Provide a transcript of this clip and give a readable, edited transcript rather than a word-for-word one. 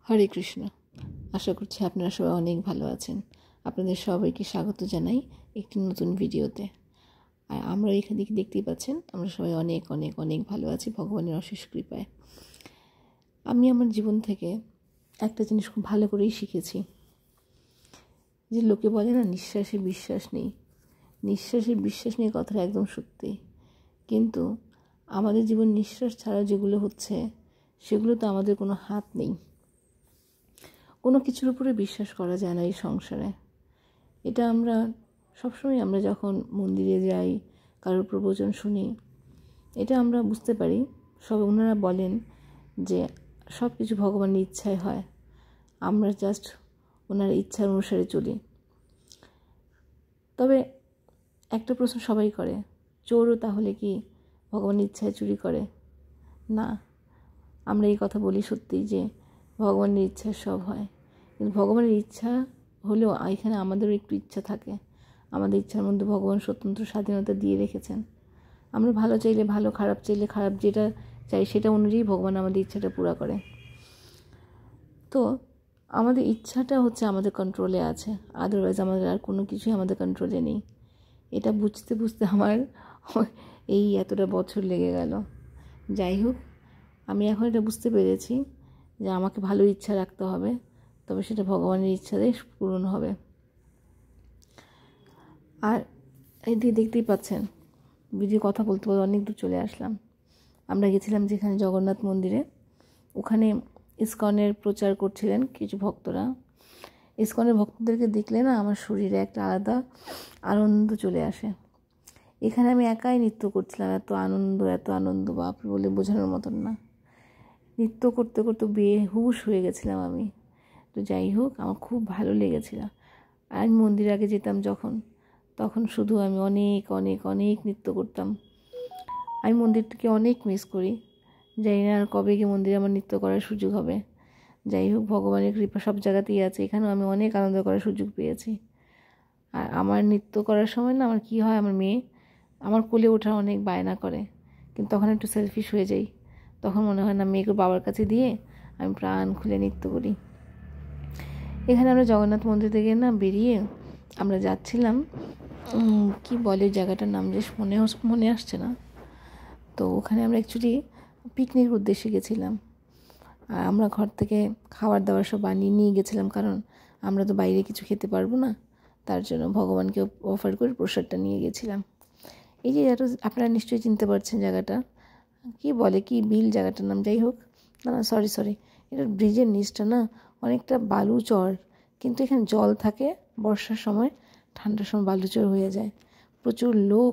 হরে কৃষ্ণ। আশা করছি আপনারা সবাই অনেক ভালো আছেন। আপনাদের সবাইকে স্বাগত জানাই একটি নতুন ভিডিওতে। আর আমরা এখান থেকে দেখতেই পাচ্ছেন আমরা সবাই অনেক অনেক অনেক ভালো আছি ভগবানের অশেষ কৃপায়। আমি আমার জীবন থেকে একটা জিনিস খুব ভালো করেই শিখেছি, যে লোকে বলে না নিঃশ্বাসে বিশ্বাস নেই। নিঃশ্বাসের বিশ্বাস নেই কথাটা একদম সত্যি, কিন্তু আমাদের জীবন নিঃশ্বাস ছাড়া যেগুলো হচ্ছে সেগুলো তো আমাদের কোনো হাত নেই। কোনো কিছুর উপরে বিশ্বাস করা যায় না এই সংসারে। এটা আমরা সবসময় আমরা যখন মন্দিরে যাই, কারোর প্রবচন শুনি, এটা আমরা বুঝতে পারি। ওনারা বলেন যে সব কিছু ভগবানের ইচ্ছায় হয়, আমরা জাস্ট ওনার ইচ্ছার অনুসারে চলি। তবে একটা প্রশ্ন সবাই করে, চোরও তাহলে কি ভগবানের ইচ্ছায় চুরি করে? না, আমরা এই কথা বলি সত্যি যে ভগবানের ইচ্ছায় সব হয়, কিন্তু ভগবানের ইচ্ছা হলেও এখানে আমাদেরও একটু ইচ্ছা থাকে। আমাদের ইচ্ছার মধ্যে ভগবান স্বতন্ত্র স্বাধীনতা দিয়ে রেখেছেন। আমরা ভালো চাইলে ভালো, খারাপ চাইলে খারাপ, যেটা চাই সেটা অনুযায়ী ভগবান আমাদের ইচ্ছাটা পুরা করে। তো আমাদের ইচ্ছাটা হচ্ছে আমাদের কন্ট্রোলে আছে, আদারওয়াইজ আমাদের আর কোনো কিছুই আমাদের কন্ট্রোলে নেই। এটা বুঝতে বুঝতে আমার এই এতটা বছর লেগে গেল। যাই হোক, আমি এখন এটা বুঝতে পেরেছি যে আমাকে ভালো ইচ্ছা রাখতে হবে, তবে সেটা ভগবানের ইচ্ছাতেই পূরণ হবে। আর এইদিকে দেখতেই পাচ্ছেন ভিডিও কথা বলতে বলতে অনেক দূর চলে আসলাম। আমরা গেছিলাম যেখানে জগন্নাথ মন্দিরে, ওখানে ইসকনের প্রচার করছিলেন কিছু ভক্তরা। ইসকনের ভক্তদেরকে দেখলে না আমার শরীরে একটা আলাদা আনন্দ চলে আসে। এখানে আমি একাই নৃত্য করছিলাম, এত আনন্দ বাপ বলে বোঝানোর মতন না। নৃত্য করতে করতে বেহুশ হয়ে গেছিলাম আমি। তো যাই হোক, আমার খুব ভালো লেগেছিল। আর আমি মন্দিরে আগে যেতাম তখন শুধু আমি অনেক অনেক অনেক নৃত্য করতাম। আমি মন্দিরটাকে অনেক মিস করি। জানি না আর কবে গিয়ে মন্দিরে আমার নৃত্য করার সুযোগ হবে। যাই হোক, ভগবানের কৃপা সব জায়গাতেই আছে, এখানেও আমি অনেক আনন্দ করার সুযোগ পেয়েছি। আর আমার নৃত্য করার সময় না আমার কী হয়, আমার মেয়ে আমার কোলে ওঠা অনেক বায়না করে, কিন্তু তখন একটু সেলফিশ হয়ে যাই। তখন মনে হয় না মেয়েকে বাবার কাছে দিয়ে আমি প্রাণ খুলে নৃত্য করি। এখানে আমরা জগন্নাথ মন্দির থেকে না বেরিয়ে আমরা যাচ্ছিলাম, কি বলে জায়গাটার নাম যে মনে আসছে না। তো ওখানে আমরা অ্যাকচুয়ালি পিকনিকের উদ্দেশ্যে গেছিলাম। আর আমরা ঘর থেকে খাবার দাবার সব বানিয়ে নিয়ে গেছিলাম, কারণ আমরা তো বাইরে কিছু খেতে পারবো না, তার জন্য ভগবানকে অফার করে প্রসাদটা নিয়ে গেছিলাম। এই যে আপনারা নিশ্চয়ই চিনতে পারছেন জায়গাটা, কি বলে, কি বিল জায়গাটার নাম, যাই হোক, না সরি, এটা ব্রিজের নিচটা না অনেকটা বালুচর, কিন্তু এখানে জল থাকে বর্ষার সময়, ঠান্ডার সময় বালুচর হয়ে যায়। প্রচুর লোক